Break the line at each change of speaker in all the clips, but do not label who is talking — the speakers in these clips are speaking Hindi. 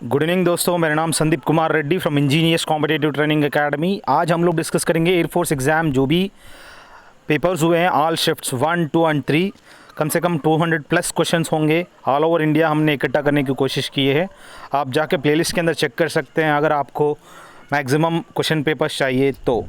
गुड इवनिंग दोस्तों, मेरा नाम Sandeep Kumar Reddy from engineers competitive training academy. आज हम लोग डिस्कस करेंगे एयरफोर्स एग्ज़ाम जो भी पेपर्स हुए हैं, ऑल शिफ्ट्स 1, 2 एंड 3। कम से कम 200 प्लस क्वेश्चंस होंगे। ऑल ओवर इंडिया हमने इकट्ठा करने की कोशिश की है। आप जाके प्लेलिस्ट के अंदर चेक कर सकते हैं अगर आपको मैक्सिमम क्वेश्चन पेपर्स चाहिए तो।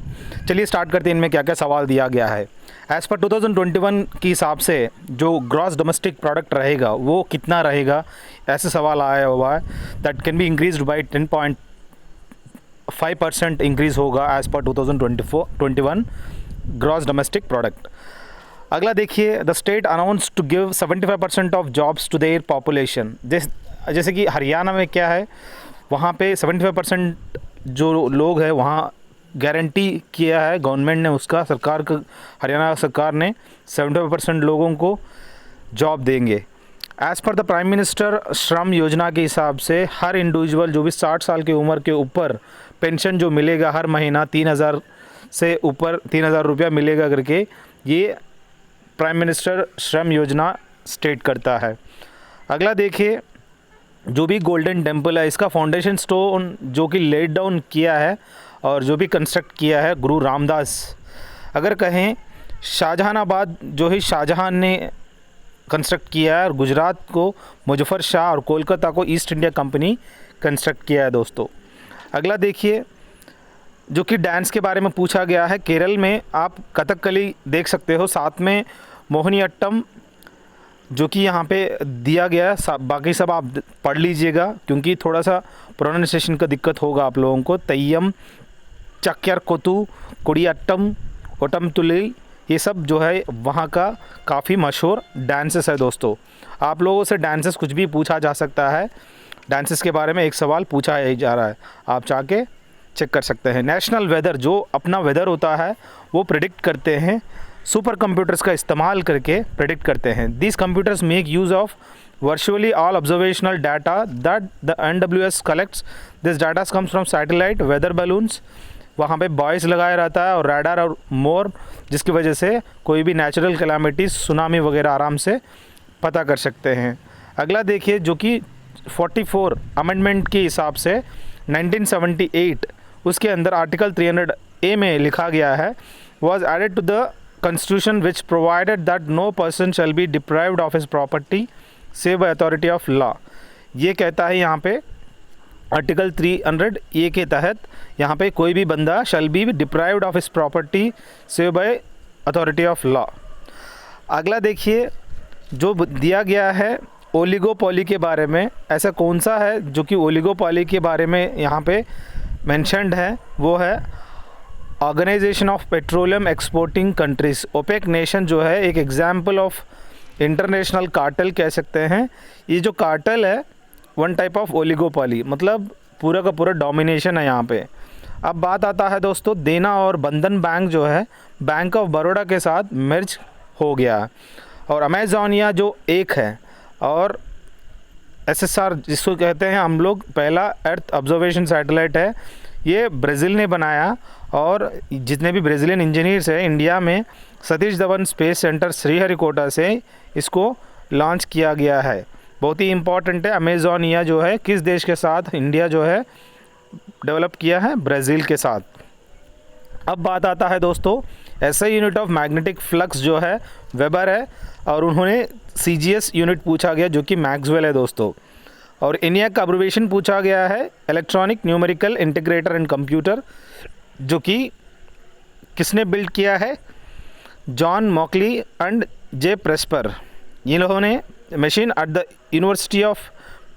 चलिए स्टार्ट करते हैं, इनमें क्या क्या सवाल दिया गया है। एज़ पर 2021 के हिसाब से जो ग्रॉस डोमेस्टिक प्रोडक्ट रहेगा वो कितना रहेगा, ऐसे सवाल आया हुआ है। That can be increased by 10.5% increase होगा as per 2021 gross domestic product. अगला देखिए, the state announce to give 75% of jobs to their population. जैसे कि हरियाणा में क्या है, वहाँ पे 75% जो लोग हैं वहाँ गारंटी किया है गवर्नमेंट ने, उसका सरकार का, हरियाणा सरकार ने 75% लोगों को जॉब देंगे। As per the prime minister श्रम योजना के हिसाब से हर इंडिविजुअल जो भी 60 साल की उम्र के ऊपर पेंशन जो मिलेगा हर महीना 3,000 से ऊपर 3,000 रुपया मिलेगा करके, ये प्राइम मिनिस्टर श्रम योजना स्टेट करता है। अगला देखिए, जो भी गोल्डन टेम्पल है इसका फाउंडेशन स्टोन जो कि लेड डाउन किया है और जो भी कंस्ट्रक्ट किया है गुरु रामदास। अगर कहें शाहजहानाबाद जो ही शाहजहां ने कंस्ट्रक्ट किया है, और गुजरात को मुजफ्फर शाह और कोलकाता को ईस्ट इंडिया कंपनी कंस्ट्रक्ट किया है दोस्तों। अगला देखिए, जो कि डांस के बारे में पूछा गया है। केरल में आप कथकली देख सकते हो, साथ में मोहिनीअट्टम जो कि यहाँ पे दिया गया है। बाकी सब आप पढ़ लीजिएगा क्योंकि थोड़ा सा प्रोनाउंसिएशन का दिक्कत होगा आप लोगों को। तय्यम, चक्कर कोतु, कुड़ियाट्टम, ओटमतुली, ये सब जो है वहाँ का काफ़ी मशहूर डांसेस है दोस्तों। आप लोगों से डांसेस कुछ भी पूछा जा सकता है, डांसेस के बारे में एक सवाल पूछा जा रहा है, आप जाके चेक कर सकते हैं। नेशनल वेदर, जो अपना वेदर होता है वो प्रिडिक्ट करते हैं, सुपर कंप्यूटर्स का इस्तेमाल करके प्रिडिक्ट करते हैं। These computers make use of virtually all observational data that the NWS collects. This data comes from satellite, weather balloons, वहाँ पे बॉयस लगाया रहता है, और रडार और मोर, जिसकी वजह से कोई भी नेचुरल कैलामिटीज, सुनामी वगैरह आराम से पता कर सकते हैं। अगला देखिए, जो कि 44 अमेंडमेंट के हिसाब से 1978 उसके अंदर आर्टिकल 300A में लिखा गया है, was added to the Constitution which provided that no person shall be deprived of his property save by authority of law। ये कहता है यहाँ पे आर्टिकल 300A के तहत यहाँ पे कोई भी बंदा shall be deprived of his property save by authority of law। अगला देखिए, जो दिया गया है ओलिगोपोली के बारे में, ऐसा कौन सा है जो कि ओलिगोपोली के बारे में यहाँ पे मैंशनड है, वो है organisation of petroleum exporting countries. OPEC nation जो है एक एग्जाम्पल ऑफ इंटरनेशनल कार्टेल कह सकते हैं। ये जो कार्टेल है वन टाइप ऑफ ओलिगोपोली, मतलब पूरा का पूरा डोमिनेशन है यहाँ पे। अब बात आता है दोस्तों, देना और बंधन बैंक जो है बैंक ऑफ बड़ौदा के साथ मर्ज हो गया, और अमेजोनिया जो एक है, और SSR जिसको कहते हैं हम लोग, पहला अर्थ ऑब्जर्वेशन सैटेलाइट है, ये ब्राज़ील ने बनाया। और जितने भी ब्राज़ीलियन इंजीनियर्स हैं इंडिया में, सतीश धवन स्पेस सेंटर श्रीहरिकोटा से इसको लॉन्च किया गया है। बहुत ही इम्पॉर्टेंट है। अमेजोनिया जो है किस देश के साथ इंडिया जो है डेवलप किया है? ब्राज़ील के साथ। अब बात आता है दोस्तों, ऐसा यूनिट ऑफ मैग्नेटिक फ्लक्स जो है वेबर है, और उन्होंने CGS यूनिट पूछा गया जो कि मैक्सवेल है दोस्तों। और ENIAC का अब्रिविएशन पूछा गया है electronic numerical integrator and computer, जो कि किसने बिल्ड किया है? जॉन मॉकली एंड जे प्रेस्पर। इन लोगों ने machine at the university of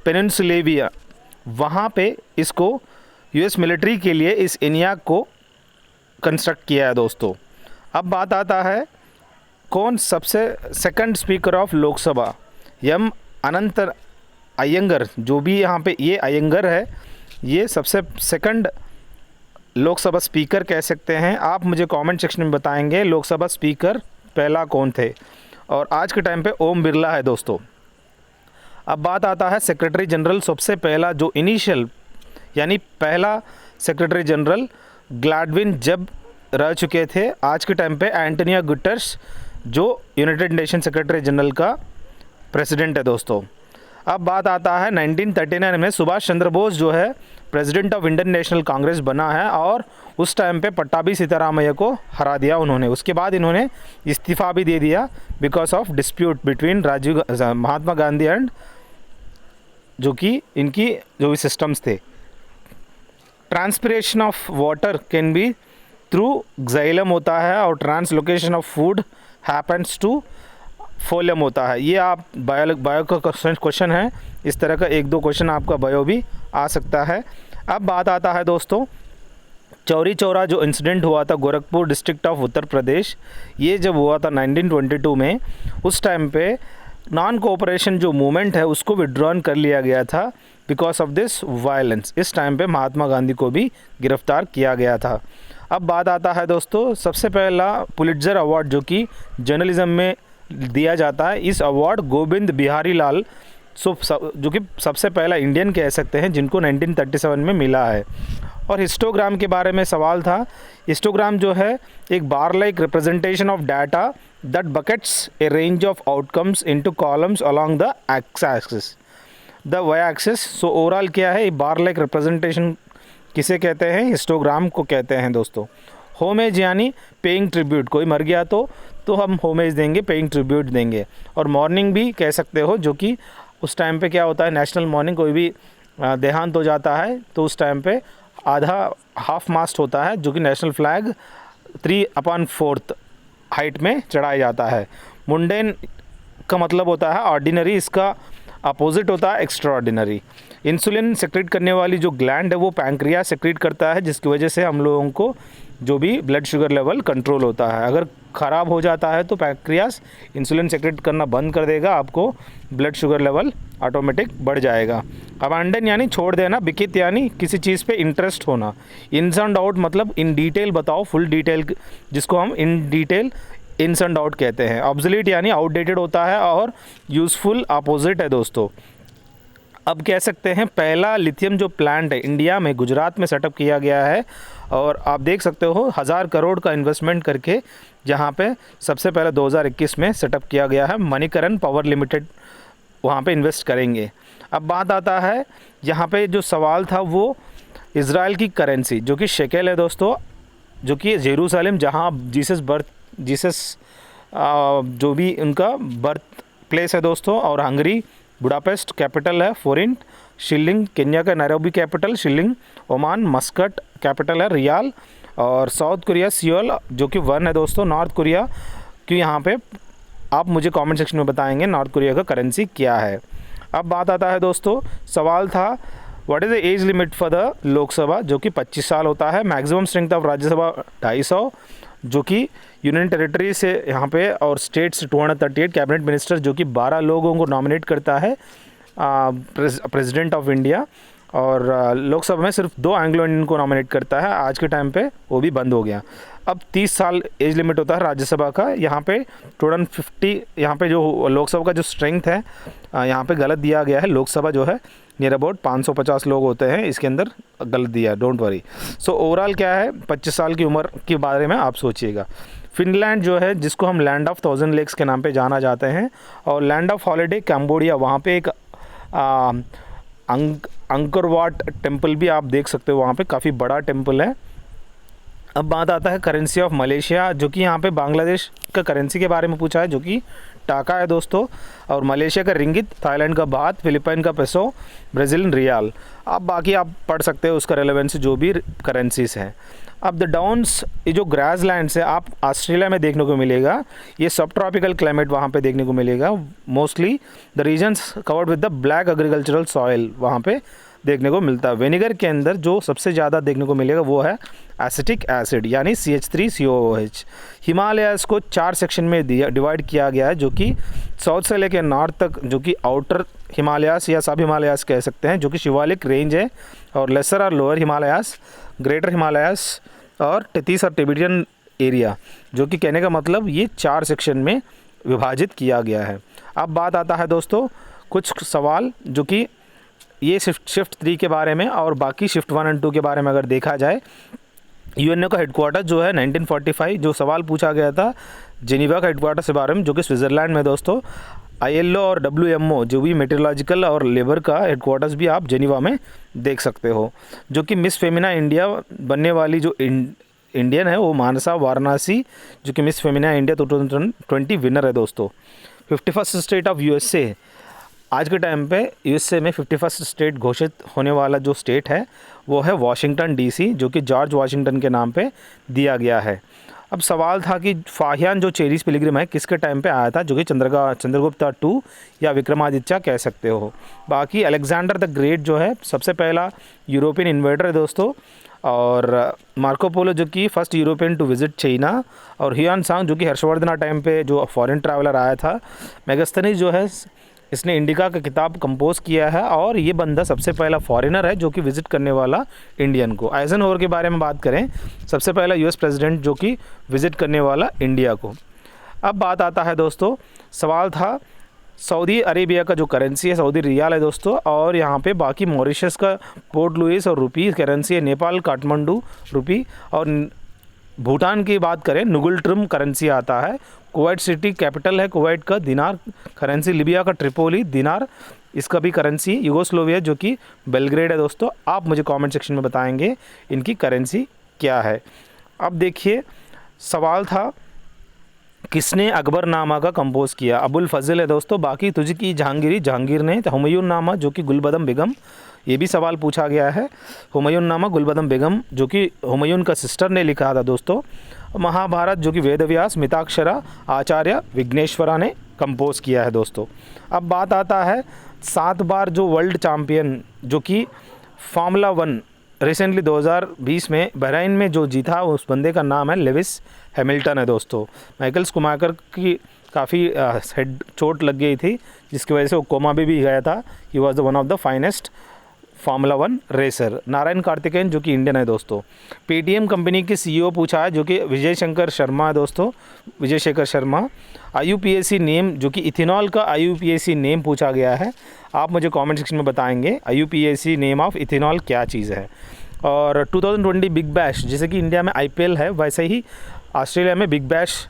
Pennsylvania, वहाँ पे इसको US मिलिट्री के लिए इस ENIAC को कंस्ट्रक्ट किया है दोस्तों। अब बात आता है, कौन सबसे second speaker of Lok Sabha? M अनंत अयंगर, जो भी यहाँ पे ये अयंगर है, ये सबसे सेकंड लोकसभा स्पीकर कह सकते हैं। आप मुझे कमेंट सेक्शन में बताएंगे लोकसभा स्पीकर पहला कौन थे, और आज के टाइम पे ओम बिरला है दोस्तों। अब बात आता है सेक्रेटरी जनरल, सबसे पहला जो इनिशियल यानी पहला सेक्रेटरी जनरल ग्लैडविन जब रह चुके थे। आज के टाइम पे एंटोनियो गुटेरेस जो यूनाइटेड नेशन सेक्रेटरी जनरल का प्रेसिडेंट है दोस्तों। अब बात आता है 1939 में सुभाष चंद्र बोस जो है president of Indian national Congress बना है और उस टाइम पे पट्टाभी सीतारामैया को हरा दिया उन्होंने। उसके बाद इन्होंने इस्तीफ़ा भी दे दिया because of dispute between Mahatma Gandhi and जो कि इनकी जो भी सिस्टम्स थे। Transpiration of water can be through xylem होता है और translocation of food happens to phloem होता है। ये आप बायो का क्वेश्चन है, इस तरह का 1-2 क्वेश्चन आपका बायो भी आ सकता है। अब बात आता है दोस्तों चौरी चौरा जो इंसिडेंट हुआ था गोरखपुर डिस्ट्रिक्ट ऑफ उत्तर प्रदेश, ये जब हुआ था 1922 में, उस टाइम पे नॉन कोऑपरेशन जो मूवमेंट है उसको विड्रॉन कर लिया गया था बिकॉज ऑफ दिस वायलेंस। इस टाइम पे महात्मा गांधी को भी गिरफ्तार किया गया था। अब बात आता है दोस्तों सबसे पहला पुलिट्जर अवार्ड जो कि जर्नलिज्म में दिया जाता है। इस अवार्ड गोविंद बिहारी लाल जो कि सबसे पहला इंडियन कह सकते हैं जिनको 1937 में मिला है। और हिस्टोग्राम के बारे में सवाल था। हिस्टोग्राम जो है एक bar like representation of data that buckets a range of outcomes into columns along the x axis the y axis. So overall क्या है बार लाइक रिप्रेजेंटेशन किसे कहते हैं? हिस्टोग्राम को कहते हैं दोस्तों। होमेज यानी पेइंग ट्रिब्यूट, कोई मर गया तो हम होमेज देंगे, पेइंग ट्रिब्यूट देंगे। और मॉर्निंग भी कह सकते हो जो कि उस टाइम पे क्या होता है नेशनल मॉर्निंग, कोई भी देहांत हो जाता है तो उस टाइम पे आधा हाफ मास्ट होता है जो कि नेशनल फ्लैग 3/4 हाइट में चढ़ाया जाता है। मुंडेन का मतलब होता है ऑर्डिनरी, इसका अपोजिट होता है एक्स्ट्रा ऑर्डिनरी। इंसुलिन सेक्रेट करने वाली जो ग्लैंड है वो पैंक्रियास सेक्रेट करता है जिसकी वजह से हम लोगों को जो भी ब्लड शुगर लेवल कंट्रोल होता है। अगर ख़राब हो जाता है तो पैंक्रियास इंसुलिन सेक्रेट करना बंद कर देगा, आपको ब्लड शुगर लेवल ऑटोमेटिक बढ़ जाएगा। अबैंडन यानी छोड़ देना, बिकित यानी किसी चीज़ पे इंटरेस्ट होना। इन्स एंड आउट मतलब इन डिटेल बताओ, फुल डिटेल, जिसको हम in detail ins and out कहते हैं। ऑब्सोलीट यानी आउटडेटेड होता है और यूज़फुल अपोजिट है दोस्तों। अब कह सकते हैं पहला लिथियम जो प्लांट है इंडिया में गुजरात में सेटअप किया गया है और आप देख सकते हो 1000 करोड़ का इन्वेस्टमेंट करके, जहां पे सबसे पहले 2021 में सेटअप किया गया है। मणिकरण पावर लिमिटेड वहां पे इन्वेस्ट करेंगे। अब बात आता है यहाँ पे जो सवाल था वो इज़राइल की करेंसी जो कि शेकेल है दोस्तों, जो कि जेरूसलम जहाँ जीसस जो भी उनका बर्थ प्लेस है दोस्तों, और हंगरी बुडापेस्ट कैपिटल है, फोरिन शिलिंग, केन्या का Nairobi capital shilling, Oman Muscat capital है, रियाल, और साउथ कोरिया सियोल जो कि 1 है दोस्तों। नॉर्थ कोरिया क्यों यहाँ पे आप मुझे कमेंट सेक्शन में बताएंगे नॉर्थ कोरिया का करेंसी क्या है। अब बात आता है दोस्तों, सवाल था what is the age limit for the Lok Sabha जो कि 25 साल होता है। मैक्सिमम स्ट्रेंथ ऑफ राज्यसभा 250 जो कि यूनियन टेरिटरी से यहाँ पे, और स्टेट से 238 कैबिनेट मिनिस्टर जो कि 12 लोगों को नॉमिनेट करता है प्रेसिडेंट ऑफ इंडिया, और लोकसभा में सिर्फ 2 एंग्लो इंडियन को नॉमिनेट करता है। आज के टाइम पे वो भी बंद हो गया। अब 30 साल एज लिमिट होता है राज्यसभा का। यहाँ पे 250, यहाँ पे जो लोकसभा का जो स्ट्रेंथ है यहाँ पे गलत दिया गया है। लोकसभा जो है नियर अबाउट 550 लोग होते हैं, इसके अंदर गलत दिया, डोंट वरी। सो ओवरऑल क्या है 25 साल की उम्र के बारे में आप सोचिएगा। फिनलैंड जो है जिसको हम लैंड ऑफ 1000 लेक्स के नाम पे जाना जाते हैं, और लैंड ऑफ हॉलीडे कैम्बोडिया, वहाँ पे एक अंकर वाट टेम्पल भी आप देख सकते हो, वहाँ पे काफ़ी बड़ा टेम्पल है। अब बात आता है करेंसी ऑफ मलेशिया जो कि यहाँ पे बांग्लादेश का करेंसी के बारे में पूछा है जो कि टाका है दोस्तों, और मलेशिया का रिंगित, थाईलैंड का बात, फिलिपाइन का पेसो, ब्राज़ीलियन रियाल। अब बाकी आप पढ़ सकते हो उसका रेलेवेंस जो भी करेंसीज हैं। अब द डाउन्स, ये जो ग्रास लैंड है आप ऑस्ट्रेलिया में देखने को मिलेगा, ये सब ट्रॉपिकल क्लाइमेट वहाँ पे देखने को मिलेगा। Mostly the regions covered with the black agricultural soil वहाँ पे देखने को मिलता है। विनेगर के अंदर जो सबसे ज़्यादा देखने को मिलेगा वो है एसिटिक एसिड यानी CH3COOH। हिमालयाज़ को 4 सेक्शन में डिवाइड किया गया है जो कि साउथ से लेकर नॉर्थ तक, जो कि आउटर हिमालयाज़ या सब हिमालयाज़ कह सकते हैं, जो कि शिवालिक रेंज है, और लेसर और लोअर हिमालयाज़, ग्रेटर हिमालयाज़ और टेथिस और टिबेटियन एरिया, जो कि कहने का मतलब ये 4 सेक्शन में विभाजित किया गया है। अब बात आता है दोस्तों कुछ सवाल जो कि ये शिफ्ट 3 के बारे में, और बाकी शिफ्ट 1 और 2 के बारे में अगर देखा जाए। यूएनओ का हेडक्वार्टर जो है 1945, जो सवाल पूछा गया था जेनीवा का हेडक्वार्टर के बारे में जो कि स्विट्ज़रलैंड में दोस्तों। ILO और WMO जो भी मेट्रोलॉजिकल और लेबर का हेडक्वार्टर्स भी आप जेनीवा में देख सकते हो। जो कि मिस फेमिना इंडिया बनने वाली जो इंडियन है वो मानसा वाराणसी, जो कि मिस फेमिना इंडिया 2020 विनर है दोस्तों। 51st स्टेट ऑफ USA, आज के टाइम पे USA में 51st स्टेट घोषित होने वाला जो स्टेट है वो है वॉशिंगटन DC, जो कि जॉर्ज वॉशिंगटन के नाम पे दिया गया है। अब सवाल था कि फाहियान जो चेरिस पिलग्रिम है किसके टाइम पे आया था, जो कि चंद्रगुप्ता 2 या विक्रमादित्य कह सकते हो। बाकी अलेक्जेंडर द ग्रेट जो है सबसे पहला यूरोपियन इन्वेडर है दोस्तों, और मार्को पोलो जो कि first European to visit China, और ह्यूआन सांग जो कि हर्षवर्धना टाइम पे जो फॉरेन ट्रैवलर आया था। मेगास्थनीज जो है इसने इंडिका का किताब कंपोज किया है, और ये बंदा सबसे पहला फॉरेनर है जो कि विजिट करने वाला इंडियन को। आइजनहोवर के बारे में बात करें, सबसे पहला US प्रेसिडेंट जो कि विजिट करने वाला इंडिया को। अब बात आता है दोस्तों, सवाल था सऊदी अरेबिया का जो करेंसी है सऊदी रियाल है दोस्तों, और यहाँ पे बाकी मॉरिशस का पोर्ट लुइस और रुपी करेंसी है, नेपाल काठमांडू रुपी, और भूटान की बात करें नुगुल ट्रुम करेंसी आता है। कुवैत सिटी कैपिटल है कुवैत का दिनार करेंसी, लिबिया का ट्रिपोली दिनार इसका भी करेंसी, यूगोस्लोविया जो कि बेलग्रेड है दोस्तों। आप मुझे कमेंट सेक्शन में बताएंगे इनकी करेंसी क्या है। अब देखिए सवाल था किसने अकबरनामा का कंपोज किया, अबुल फजल है दोस्तों। बाकी तुझ की जहांगीरी जहांगीर ने, हुमायूं नामा जो कि गुलबदम बेगम, ये भी सवाल पूछा गया है। हुमायूं नामा गुलबदम बेगम जो कि हुमायूं का सिस्टर ने लिखा था दोस्तों। महाभारत जो कि वेदव्यास मिताक्षरा आचार्य विघ्नेश्वरा ने कंपोज किया है दोस्तों। अब बात आता है 7 बार जो वर्ल्ड चैम्पियन जो कि फार्मूला 1 रिसेंटली 2020 में बहरीन में जो जीता, उस बंदे का नाम है लेविस हैमिल्टन है दोस्तों। माइकल स्कूमैकर की काफ़ी हेड चोट लग गई थी जिसकी वजह से वो कोमा भी गया था। He was the one of the finest formula 1 racer. Narayan Karthikeyan जो कि इंडियन है दोस्तों। पेटीएम कंपनी के CEO पूछा है जो कि विजय शेखर शर्मा है दोस्तों, विजय शेखर शर्मा। IUPAC नेम जो कि इथेनॉल का IUPAC नेम पूछा गया है, आप मुझे कमेंट सेक्शन में बताएंगे IUPAC नेम ऑफ इथेनॉल क्या चीज़ है। और 2020 बिग बैश, जैसे कि इंडिया में IPL है वैसे ही ऑस्ट्रेलिया में बिग बैश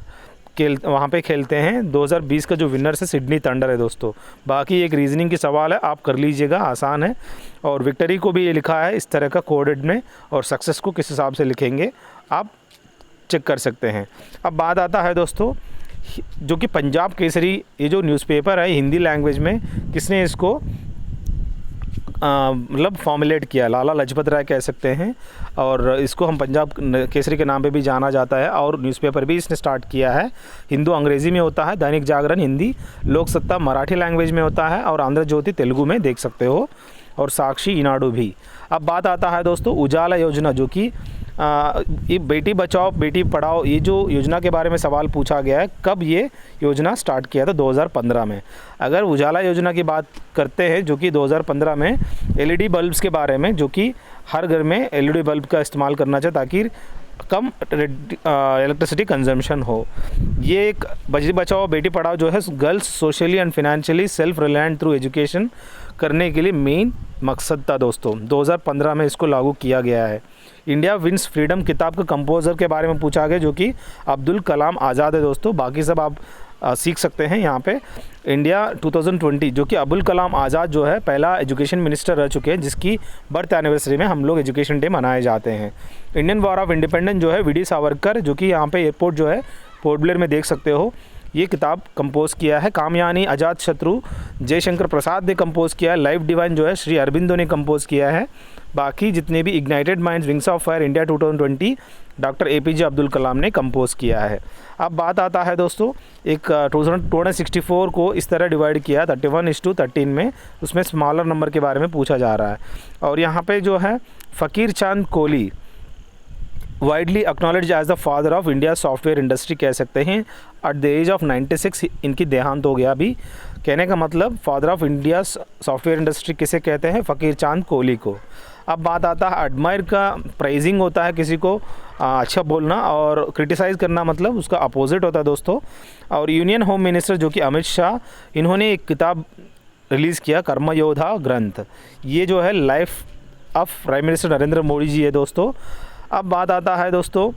वहाँ पे खेलते हैं। 2020 का जो विनर्स है सिडनी थंडर है दोस्तों। बाकी एक रीजनिंग की सवाल है, आप कर लीजिएगा, आसान है। और विक्ट्री को भी ये लिखा है इस तरह का कोडेड में, और सक्सेस को किस हिसाब से लिखेंगे आप चेक कर सकते हैं। अब बात आता है दोस्तों जो कि पंजाब केसरी ये जो न्यूज़पेपर है हिंदी लैंग्वेज में, किसने इसको मतलब फॉर्मुलेट किया, लाला लाजपत राय कह सकते हैं, और इसको हम पंजाब केसरी के नाम पे भी जाना जाता है। और न्यूज़पेपर भी इसने स्टार्ट किया है। हिंदू अंग्रेज़ी में होता है, दैनिक जागरण हिंदी, लोक सत्ता मराठी लैंग्वेज में होता है, और आंध्र ज्योति तेलुगु में देख सकते हो, और साक्षी ईनाडू भी। अब बात आता है दोस्तों उजाला योजना जो कि ये बेटी बचाओ बेटी पढ़ाओ ये जो योजना के बारे में सवाल पूछा गया है, कब ये योजना स्टार्ट किया था 2015 में। अगर उजाला योजना की बात करते हैं जो कि 2015 में LED बल्ब्स के बारे में, जो कि हर घर में LED बल्ब का इस्तेमाल करना चाहिए ताकि कम इलेक्ट्रिसिटी कंजम्पशन हो। ये एक बेटी बचाओ बेटी पढ़ाओ जो है girls socially and financially self reliant through education करने के लिए मेन मकसद था दोस्तों। 2015 में इसको लागू किया गया है। इंडिया विंस फ्रीडम किताब के कंपोज़र के बारे में पूछा गया जो कि अब्दुल कलाम आज़ाद है दोस्तों। बाकी सब आप सीख सकते हैं यहाँ पे। इंडिया 2020 जो कि अब्दुल कलाम आज़ाद जो है पहला एजुकेशन मिनिस्टर रह चुके हैं, जिसकी बर्थ एनिवर्सरी में हम लोग एजुकेशन डे मनाए जाते हैं। इंडियन वॉर ऑफ इंडिपेंडेंस जो है वीडी सावरकर जो कि यहाँ पे एयरपोर्ट जो है पोर्ट ब्लेयर में देख सकते हो, ये किताब कंपोज किया है। कामयानी अजात शत्रु जयशंकर प्रसाद ने कंपोज किया है। लाइफ डिवाइन जो है श्री अरबिंदो ने कंपोज किया है। बाकी जितने भी ignited minds wings of fire India 2020 doctor APJ Abdul Kalam ने कंपोज किया है। अब बात आता है दोस्तों एक 264 को इस तरह डिवाइड किया 31:13 में, उसमें स्मॉलर नंबर के बारे में पूछा जा रहा है। और यहाँ पे जो है Faqir Chand Kohli widely acknowledge as the father of India software industry कह सकते हैं। एट द एज ऑफ 96 इनकी देहांत हो गया। अभी कहने का मतलब father of India software industry किसे कहते हैं, फ़कीर चांद कोहली को। अब बात आता है एडमायर का प्राइजिंग होता है किसी को अच्छा बोलना, और क्रिटिसाइज़ करना मतलब उसका अपोजिट होता है दोस्तों। और यूनियन होम मिनिस्टर जो कि अमित शाह, इन्होंने एक किताब रिलीज़ किया कर्मयोद्धा ग्रंथ। ये जो है life of prime minister Narendra Modi ji है दोस्तों। अब बात आता है दोस्तों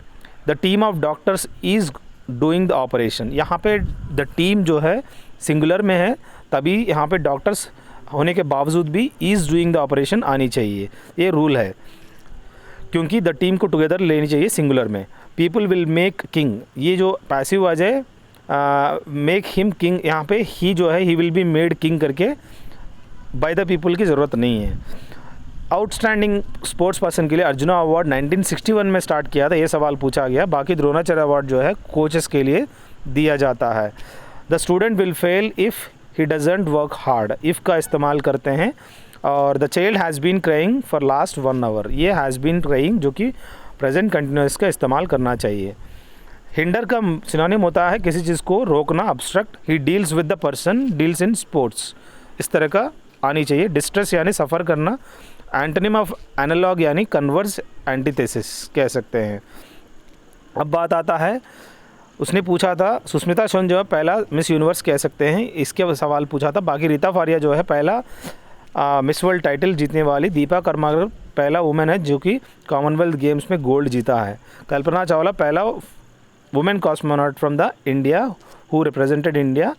the team of doctors is doing the operation. यहाँ पे द टीम जो है सिंगुलर में है, तभी यहाँ पे डॉक्टर्स होने के बावजूद भी इज़ डूइंग द ऑपरेशन आनी चाहिए, ये रूल है, क्योंकि द टीम को टुगेदर लेनी चाहिए सिंगुलर में। पीपल विल मेक किंग, ये जो पैसिव आ जाए मेक हिम किंग, यहाँ पे ही जो है he will be made king करके बाय द पीपल की ज़रूरत नहीं है। आउटस्टैंडिंग स्पोर्ट्स पर्सन के लिए अर्जुना अवार्ड 1961 में स्टार्ट किया था, ये सवाल पूछा गया। बाकी द्रोणाचार्य अवार्ड जो है कोचेस के लिए दिया जाता है। The student will fail if he doesn't work hard, if का इस्तेमाल करते हैं। और the child has been crying for last 1 hour, ये हैज़ बीन क्राइंग जो कि प्रेजेंट कंटिन्यूस का इस्तेमाल करना चाहिए। हिंडर का सिनोनिम होता है किसी चीज़ को रोकना, abstract. He deals with the person deals in sports, इस तरह का आनी चाहिए। डिस्ट्रेस यानी सफ़र करना। एंटोनिम ऑफ एनालॉग यानी कन्वर्स एंटीथेसिस कह सकते हैं। अब बात आता है, उसने पूछा था सुष्मिता सेन जो है पहला मिस यूनिवर्स कह सकते हैं, इसके सवाल पूछा था। बाकी रीता फारिया जो है पहला मिस वर्ल्ड टाइटल जीतने वाली। दीपा कर्माकर पहला वुमेन है जो कि कॉमनवेल्थ गेम्स में गोल्ड जीता है। कल्पना चावला पहला women cosmonaut from the India who represented India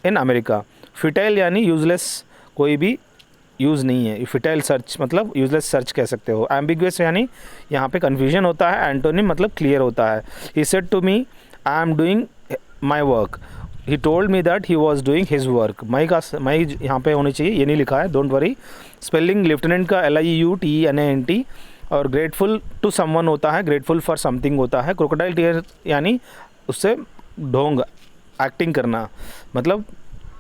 in America. Futile यानी यूजलेस, कोई भी यूज़ नहीं है। फिटाइल सर्च मतलब यूजलेस सर्च कह सकते हो। एम्बिगुअस यानी यहाँ पे कन्फ्यूजन होता है। एंटोनिम मतलब क्लियर होता है। He said to me I am doing my work, he told me that he was doing his work. My यहाँ पे होनी चाहिए, ये नहीं लिखा है, डोंट वरी। स्पेलिंग लेफ्टिनेंट का LIUTENANT और ग्रेटफुल टू समवन होता है, ग्रेटफुल फॉर समथिंग होता है। क्रोकोडाइल टीयर यानी उससे ढोंग एक्टिंग करना, मतलब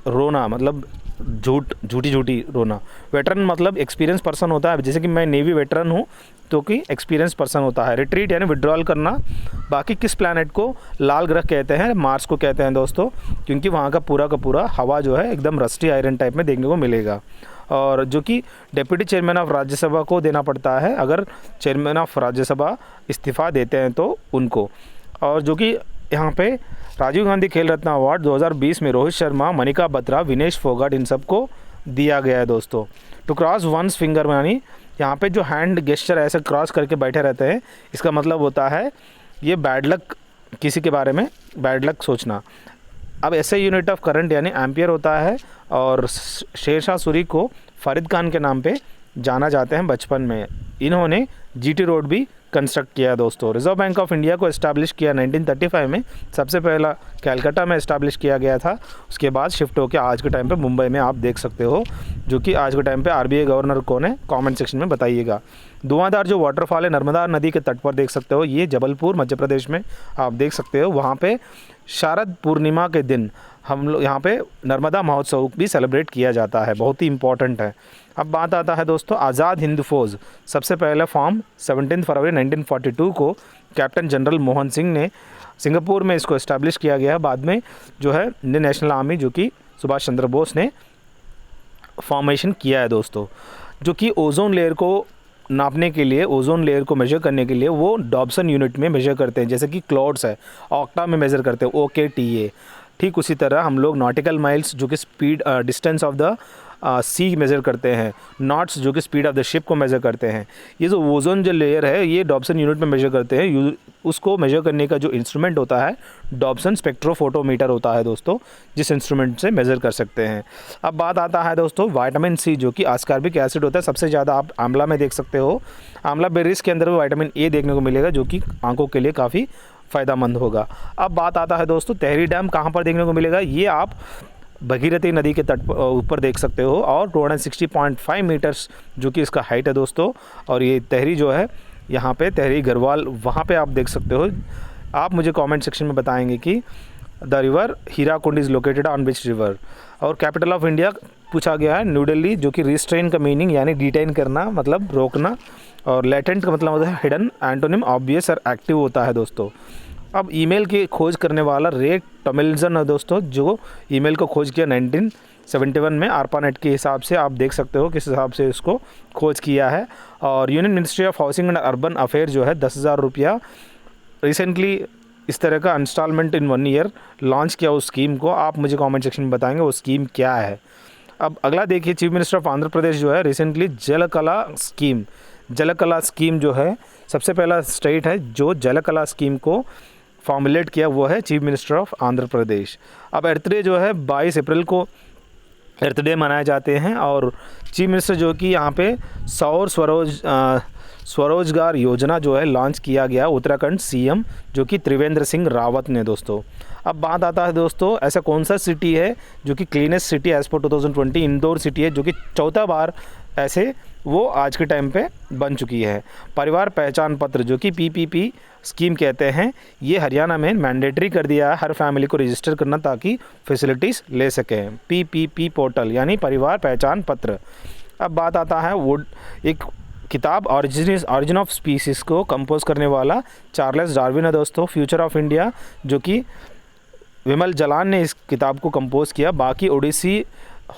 रोना, मतलब झूठी रोना। वेटरन मतलब एक्सपीरियंस पर्सन होता है, जैसे कि मैं नेवी वेटरन हूँ तो कि एक्सपीरियंस पर्सन होता है। रिट्रीट यानी विड्रॉल करना। बाकी किस प्लैनेट को लाल ग्रह कहते हैं? मार्स को कहते हैं दोस्तों, क्योंकि वहाँ का पूरा हवा जो है एकदम रस्टी आयरन टाइप में देखने को मिलेगा। और जो कि डिप्टी चेयरमैन ऑफ राज्यसभा को देना पड़ता है, अगर चेयरमैन ऑफ राज्यसभा इस्तीफ़ा देते हैं तो उनको। और जो कि यहाँ पे राजीव गांधी खेल रत्न अवार्ड 2020 में रोहित शर्मा, मनिका बत्रा, विनेश फोगाट, इन सबको दिया गया है दोस्तों। टू क्रॉस वंस फिंगर यानी यहाँ पे जो हैंड गेस्चर ऐसे क्रॉस करके बैठे रहते हैं, इसका मतलब होता है ये बैड लक, किसी के बारे में बैड लक सोचना। अब ऐसे यूनिट ऑफ करंट यानी एम्पियर होता है। और शेरशाह सूरी को फरीद खान के नाम पे जाना जाते हैं बचपन में। इन्होंने GT रोड भी कंस्ट्रक्ट किया दोस्तों। रिजर्व बैंक ऑफ इंडिया को इस्टेब्लिश किया 1935 में, सबसे पहला कैलकाटा में इस्टेब्लिश किया गया था। उसके बाद शिफ्ट होकर आज के टाइम पे मुंबई में आप देख सकते हो, जो कि आज के टाइम पे RBI गवर्नर कौन है, कमेंट सेक्शन में बताइएगा। धुआंधार जो वाटरफॉल है नर्मदा नदी के तट पर देख सकते हो, ये जबलपुर मध्य प्रदेश में आप देख सकते हो। वहाँ पे शारद पूर्णिमा के दिन हम लोग यहाँ पे नर्मदा महोत्सव भी सेलिब्रेट किया जाता है, बहुत ही इंपॉर्टेंट है। अब बात आता है दोस्तों आज़ाद हिंद फौज। सबसे पहला फॉर्म 17 फरवरी 1942 को कैप्टन जनरल मोहन सिंह ने सिंगापुर में इसको इस्टेब्लिश किया गया। बाद में जो है इंडियन नेशनल आर्मी जो कि सुभाष चंद्र बोस ने फॉर्मेशन किया है दोस्तों। जो कि ओजोन लेयर को नापने के लिए, ओजोन लेयर को मेजर करने के लिए वो डॉब्सन यूनिट में मेजर करते हैं। जैसे कि क्लाउड्स है, ऑक्टा में मेजर करते हैं, OKTA। ठीक उसी तरह हम लोग नॉटिकल माइल्स जो कि speed distance of the sea measure करते हैं, नॉट्स जो कि स्पीड ऑफ द शिप को मेज़र करते हैं। ये जो ओजोन जो लेयर है ये डॉब्सन यूनिट में मेज़र करते हैं। उसको मेज़र करने का जो इंस्ट्रूमेंट होता है डॉब्सन स्पेक्ट्रोफोटोमीटर होता है दोस्तों, जिस इंस्ट्रूमेंट से मेज़र कर सकते हैं। अब बात आता है दोस्तों विटामिन C जो कि आस्कॉर्बिक एसिड होता है, सबसे ज़्यादा आप आंवला में देख सकते हो। आंवला बेरीज के अंदर भी विटामिन A देखने को मिलेगा जो कि आंखों के लिए काफ़ी फ़ायदेमंद होगा। अब बात आता है दोस्तों तहरी डैम कहाँ पर देखने को मिलेगा, ये आप भगीरथी नदी के तट ऊपर देख सकते हो। और 260.5 मीटर्स जो कि इसका हाइट है दोस्तों। और ये तहरी जो है यहाँ पे तहरी गढ़वाल, वहाँ पे आप देख सकते हो। आप मुझे कमेंट सेक्शन में बताएंगे कि the river Hirakud is located on which river. और कैपिटल ऑफ इंडिया पूछा गया है न्यू दिल्ली, जो कि रिस्ट्रेन का मीनिंग यानी डिटेन करना मतलब रोकना, और लेटेंट का मतलब होता है हिडन। एंटोनिम ऑब्वियस और एक्टिव होता है दोस्तों। अब ईमेल की खोज करने वाला रे टॉमिल्सन है दोस्तों, जो ईमेल को खोज किया 1971 में। ARPANET के हिसाब से आप देख सकते हो किस हिसाब से इसको खोज किया है। और union ministry of housing and urban affair जो है 10,000 रुपया रिसेंटली इस तरह का इंस्टॉलमेंट इन 1 ईयर लॉन्च किया उस स्कीम को। आप मुझे कमेंट सेक्शन में बताएंगे वो स्कीम क्या है। अब अगला देखिए, chief minister of Andhra Pradesh जो है रिसेंटली जलकला स्कीम जो है सबसे पहला स्टेट है जो जलकला स्कीम को फॉर्मुलेट किया वो है chief minister of Andhra Pradesh. अब अर्थ डे जो है 22 अप्रैल को अर्थ डे मनाए जाते हैं, और चीफ मिनिस्टर जो कि यहाँ पे सौर स्वरोजगार योजना जो है लॉन्च किया गया उत्तराखंड सीएम जो कि त्रिवेंद्र सिंह रावत ने दोस्तों। अब बात आता है दोस्तों, ऐसा कौन सा सिटी है जो कि cleanest city as per 2020? Indore city है, जो कि चौथा बार ऐसे वो आज के टाइम पे बन चुकी है। परिवार पहचान पत्र जो कि पीपीपी स्कीम कहते हैं, ये हरियाणा में मैंडेटरी कर दिया है हर फैमिली को रजिस्टर करना ताकि फैसिलिटीज़ ले सकें। पीपीपी पोर्टल यानी परिवार पहचान पत्र। अब बात आता है वो एक किताब ऑरिजिन ऑफ स्पीसीज़ को कंपोज करने वाला चार्ल्स डार्विन है दोस्तों। फ्यूचर ऑफ इंडिया जो कि विमल जलान ने इस किताब को कंपोज किया। बाकी ओडिसी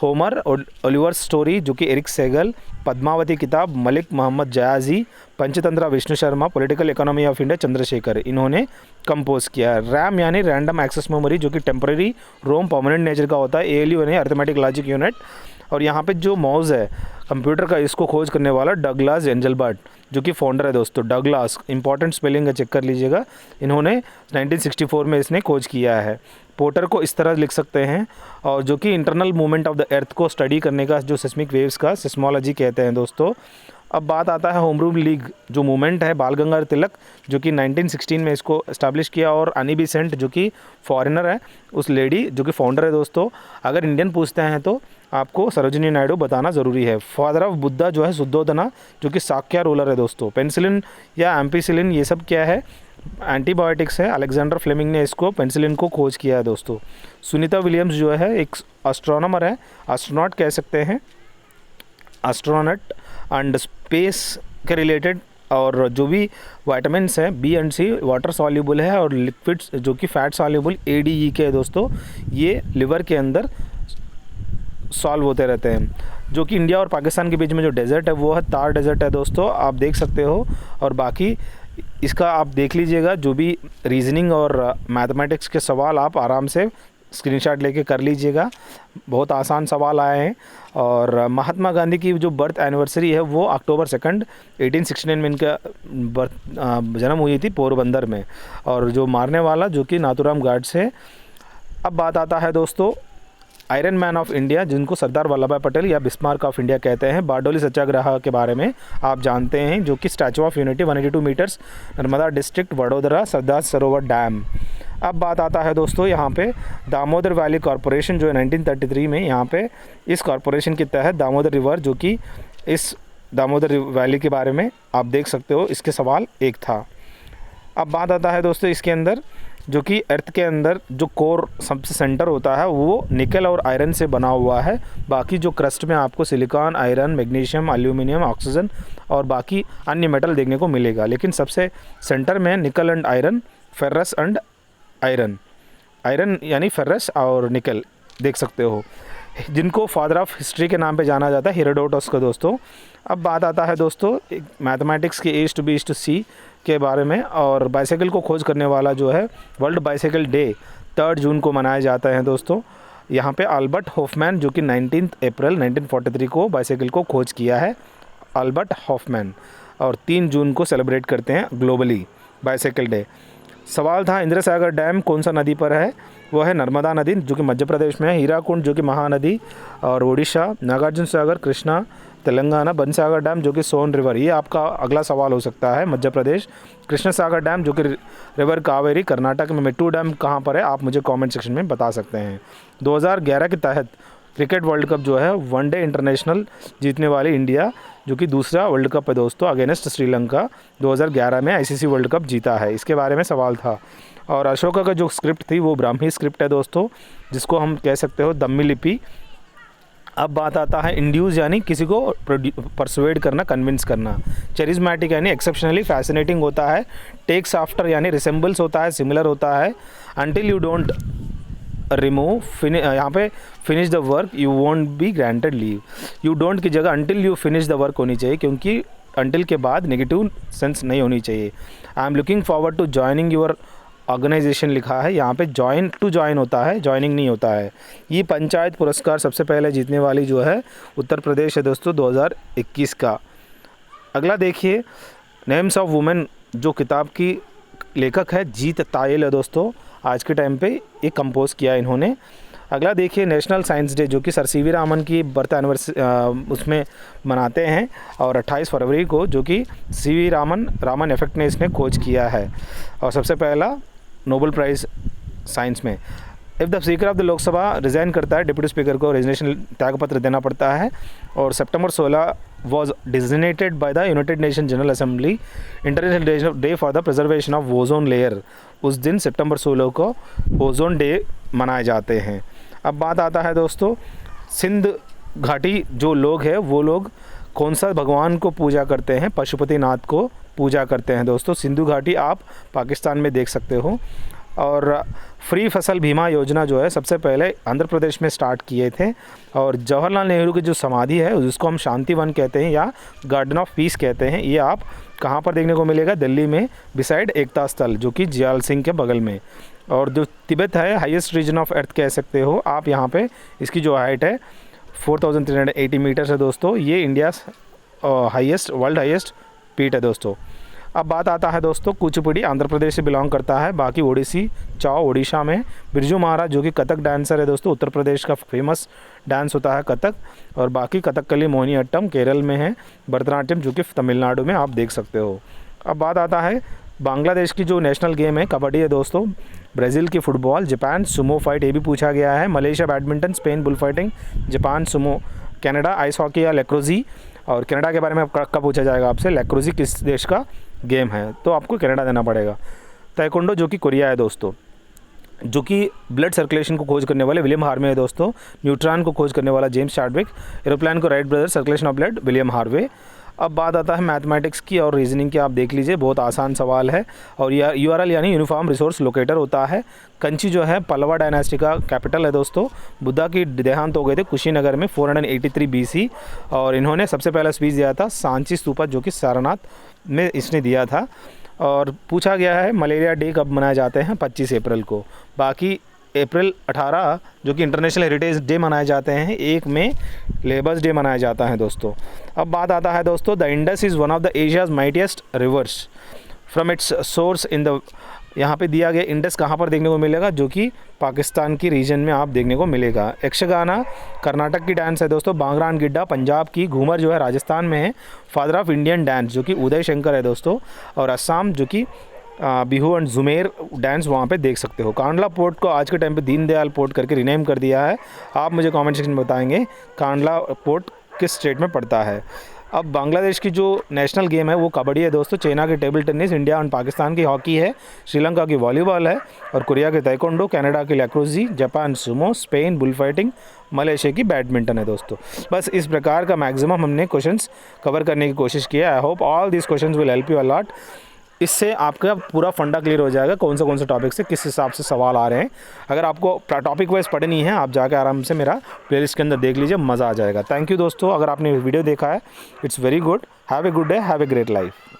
होमर ओलिवर स्टोरी जो कि एरिक सेगल। पद्मावती किताब Malik Mohammad Jayasi. Panchatantra Vishnu Sharma. Political economy of India Chandrashekhar, इन्होंने कंपोज किया। रैम यानी रैंडम एक्सेस मेमोरी जो कि टेम्पररी रोम परमानेंट नेचर का होता है। एएलयू यानी अर्थमेटिक लॉजिक यूनिट। और यहाँ पे जो माउस है कंप्यूटर का, इसको खोज करने वाला डगलास एंजलबर्ट जो कि फाउंडर है दोस्तों। डगलास, इंपॉर्टेंट स्पेलिंग है, चेक कर लीजिएगा। इन्होंने 1964 में इसने खोज किया है। पोर्टर को इस तरह लिख सकते हैं, और जो कि internal movement of the earth को स्टडी करने का जो सिस्मिक वेव्स का सिस्मोलॉजी कहते हैं दोस्तों। अब बात आता है होम रूल लीग जो मूवमेंट है, बाल गंगाधर तिलक जो कि 1916 में इसको इस्टेब्लिश किया, और अनी बेसेंट जो कि फॉरेनर है, उस लेडी जो कि फाउंडर है दोस्तों। अगर इंडियन पूछते हैं तो आपको सरोजिनी नायडू बताना ज़रूरी है। फादर ऑफ बुद्धा जो है शुद्धोधना जो कि साक्या रूलर है दोस्तों। पेनिसिलिन या एम्पिसिलिन ये सब क्या है? एंटीबायोटिक्स है। अलेक्जेंडर फ्लेमिंग ने इसको पेनिसिलिन को खोज किया है दोस्तों। सुनीता विलियम्स जो है एक एस्ट्रोनॉमर है, एस्ट्रोनॉट कह सकते हैं, एस्ट्रोनॉट एंड स्पेस के रिलेटेड। और जो भी विटामिन्स हैं B and C water soluble है, और लिक्विड्स जो कि फैट सॉल्युबल ADE के है दोस्तों, ये लिवर के अंदर सॉल्व होते रहते हैं। जो कि इंडिया और पाकिस्तान के बीच में जो डेजर्ट है वो है थार डेजर्ट है दोस्तों, आप देख सकते हो। और बाकी इसका आप देख लीजिएगा, जो भी रीजनिंग और मैथमेटिक्स के सवाल आप आराम से स्क्रीनशॉट लेके कर लीजिएगा, बहुत आसान सवाल आए हैं। और महात्मा गांधी की जो बर्थ एनिवर्सरी है वो अक्टूबर 2 1869 में इनका जन्म हुई थी पोरबंदर में, और जो मारने वाला जो कि नाथूराम गाड्स है। अब बात आता है दोस्तों आयरन मैन ऑफ इंडिया जिनको सरदार वल्लभ भाई पटेल या बिस्मार्क ऑफ इंडिया कहते हैं। बारडोली सत्याग्रह के बारे में आप जानते हैं, जो कि statue of unity 182 metres Narmada district Vadodara Sardar Sarovar dam. अब बात आता है दोस्तों यहाँ पे दामोदर वैली कॉरपोरेशन जो है 1933 में, यहाँ पे इस कॉरपोरेशन के तहत दामोदर रिवर जो कि इस दामोदर वैली के बारे में आप देख सकते हो, इसके सवाल एक था। अब बात आता है दोस्तों इसके अंदर जो कि अर्थ के अंदर जो कोर सबसे सेंटर होता है वो निकल और आयरन से बना हुआ है। बाकी जो क्रस्ट में आपको silicon, iron, magnesium, aluminium, oxygen और बाकी अन्य मेटल देखने को मिलेगा, लेकिन सबसे सेंटर में निकल and iron, ferrous and iron, iron यानी फेरस और निकल देख सकते हो, जिनको फादर ऑफ हिस्ट्री के नाम पे जाना जाता है, हेरोडोटस का दोस्तों। अब बात आता है दोस्तों मैथमेटिक्स के A to B to C के बारे में, और बाइसाइकिल को खोज करने वाला जो है वर्ल्ड बाइसाइकिल डे 3 जून को मनाया जाता है दोस्तों। यहाँ पे अल्बर्ट हॉफमैन जो कि 19 अप्रैल 1943 को बाइसाइकिल को खोज किया है, अल्बर्ट हॉफमैन, और 3 जून को सेलिब्रेट करते हैं ग्लोबली बाइसाइकिल डे। सवाल था इंदिरा सागर डैम कौन सा नदी पर है? वो है नर्मदा नदी जो कि मध्य प्रदेश में है। हीराकुंड जो कि महानदी और उड़ीसा, नागार्जुन सागर कृष्णा तेलंगाना, बनसागर डैम जो कि सोन रिवर, ये आपका अगला सवाल हो सकता है, मध्य प्रदेश। कृष्ण सागर डैम जो कि रिवर कावेरी कर्नाटक में। मेट्टू डैम कहाँ पर है आप मुझे कमेंट सेक्शन में बता सकते हैं। 2011 के तहत क्रिकेट वर्ल्ड कप जो है वनडे इंटरनेशनल जीतने वाली इंडिया जो कि दूसरा वर्ल्ड कप है दोस्तों अगेंस्ट श्रीलंका, 2011 में ICC वर्ल्ड कप जीता है, इसके बारे में सवाल था। और अशोका का जो स्क्रिप्ट थी वो ब्राह्मी स्क्रिप्ट है दोस्तों, जिसको हम कह सकते हो दम्मी लिपि। अब बात आता है इंड्यूस यानी किसी को परसुएड करना, कन्विंस करना। चेरिज्मेटिक यानी एक्सेप्शनली फैसिनेटिंग होता है। टेक्स आफ्टर यानी रिसेंबल्स होता है, सिमिलर होता है। अनटिल यू डोंट रिमूव यहाँ पे finish the work you won't be granted leave. You don't की जगह until you finish the work होनी चाहिए, क्योंकि अनटिल के बाद नेगेटिव सेंस नहीं होनी चाहिए। I am looking forward to joining your organisation लिखा है, यहाँ पे जॉइन टू जॉइन होता है, जॉइनिंग नहीं होता है। ये पंचायत पुरस्कार सबसे पहले जीतने वाली जो है उत्तर प्रदेश है दोस्तों 2021 का। अगला देखिए नेम्स ऑफ वुमेन जो किताब की लेखक है जीत तायल है दोस्तों, आज के टाइम पे ये कंपोज किया इन्होंने। अगला देखिए नेशनल साइंस डे, जो कि सर सीवी रामन की बर्थ एनिवर्सरी उसमें मनाते हैं, और 28 फरवरी को, जो कि सीवी रामन इफेक्ट ने इसने खोज किया है, और सबसे पहला नोबेल प्राइज़ साइंस में। If the speaker of the Lok Sabha resign करता है, डिप्टी स्पीकर को रेजिग्नेशन त्यागपत्र देना पड़ता है। और सितंबर 16 was designated by the United nation general assembly international day for the preservation of ozone layer. उस दिन सितंबर 16 को ओजोन डे मनाए जाते हैं। अब बात आता है दोस्तों, सिंध घाटी जो लोग हैं वो लोग कौन सा भगवान को पूजा करते हैं? पशुपतिनाथ को पूजा करते हैं दोस्तों। सिंधु घाटी आप पाकिस्तान में देख सकते हो। और फ्री फसल बीमा योजना जो है सबसे पहले आंध्र प्रदेश में स्टार्ट किए थे। और जवाहरलाल नेहरू की जो समाधि है जिसको हम शांति वन कहते हैं या गार्डन ऑफ पीस कहते हैं, ये आप कहाँ पर देखने को मिलेगा? दिल्ली में बिसाइड एकता स्थल, जो कि जियाल सिंह के बगल में। और जो तिब्बत है हाईएस्ट रीजन ऑफ अर्थ कह सकते हो आप यहाँ पे, इसकी जो हाइट है 4380 मीटर्स है दोस्तों। ये इंडिया वर्ल्ड हाईएस्ट पीठ है दोस्तों। अब बात आता है दोस्तों, कुचिपुड़ी आंध्र प्रदेश से बिलोंग करता है। बाकी ओडिसी चाओ ओडिशा में। बिरजू महाराज जो कि कथक डांसर है दोस्तों, उत्तर प्रदेश का फेमस डांस होता है कथक। और बाकी कथकली मोहिनीअट्टम केरल में है। भरतनाट्यम जो कि तमिलनाडु में आप देख सकते हो। अब बात आता है बांग्लादेश की जो नेशनल गेम है कबड्डी है दोस्तों। ब्राज़ील की फुटबॉल, जापान सुमो फाइट, ये भी पूछा गया है। Malaysia badminton, Spain bull fighting, Japan Sumo, Canada ice hockey या लैक्रोजी। और कनाडा के बारे में कब पूछा जाएगा आपसे, लैक्रोजी किस देश का गेम है, तो आपको कनाडा देना पड़ेगा। ताइक्वांडो जो कि कोरिया है दोस्तों, जो कि ब्लड सर्कुलेशन को खोज करने वाले विलियम हार्वे है दोस्तों। न्यूट्रॉन को खोज करने वाला जेम्स चाडविक। एरोप्लेन को right brother, circulation of blood William Harvey. अब बात आता है मैथमेटिक्स की और रीजनिंग की। आप देख लीजिए, बहुत आसान सवाल है। और URL यानी यूनिफॉर्म रिसोर्स लोकेटर होता है। कंची जो है पल्लवा डायनेस्टी का कैपिटल है दोस्तों। बुद्धा की देहांत हो गए थे कुशीनगर में 483 BC। और इन्होंने सबसे पहला स्पीच दिया था सांची स्तूपा, जो कि सारनाथ में इसने दिया था। और पूछा गया है मलेरिया डे कब मनाए जाते हैं? 25 अप्रैल को। बाकी अप्रैल 18 जो कि इंटरनेशनल हेरिटेज डे मनाए जाते हैं। 1 में लेबर्स डे मनाया जाता है दोस्तों। अब बात आता है दोस्तों, the Indus is one of the Asia's mightiest reverse from its source in the, यहाँ पे दिया गया इंडस कहाँ पर देखने को मिलेगा? जो कि पाकिस्तान की रीजन में आप देखने को मिलेगा। यक्षगाना कर्नाटक की डांस है दोस्तों। बांगड़ा एंड गिड्डा पंजाब की। घूमर जो है राजस्थान में है। फादर ऑफ इंडियन डांस जो कि उदय शंकर है दोस्तों। और असम जो कि बिहू एंड जुमेर डांस वहाँ पे देख सकते हो। कांडला पोर्ट को आज के टाइम पे दीनदयाल पोर्ट करके रिनेम कर दिया है। आप मुझे कमेंट सेक्शन में बताएंगे कांडला पोर्ट किस स्टेट में पड़ता है। अब बांग्लादेश की जो नेशनल गेम है वो कबड्डी है दोस्तों। चाइना की टेबल टेनिस, इंडिया और पाकिस्तान की हॉकी है, श्रीलंका की वॉलीबॉल है, और कोरिया की ताइक्वांडो, कनाडा की lacrosse, Japan sumo, Spain bullfighting, Malaysia की बैडमिंटन है दोस्तों। बस इस प्रकार का मैक्सिमम हमने क्वेश्चंस कवर करने की कोशिश की है। I hope all this questions will help you a lot. इससे आपका पूरा फंडा क्लियर हो जाएगा कौन से टॉपिक से किस हिसाब से सवाल आ रहे हैं। अगर आपको टॉपिक वाइज पढ़नी है आप जाकर आराम से मेरा प्लेलिस्ट के अंदर देख लीजिए, मज़ा आ जाएगा। थैंक यू दोस्तों, अगर आपने वीडियो देखा है it's very good. Have a good day, have a great life.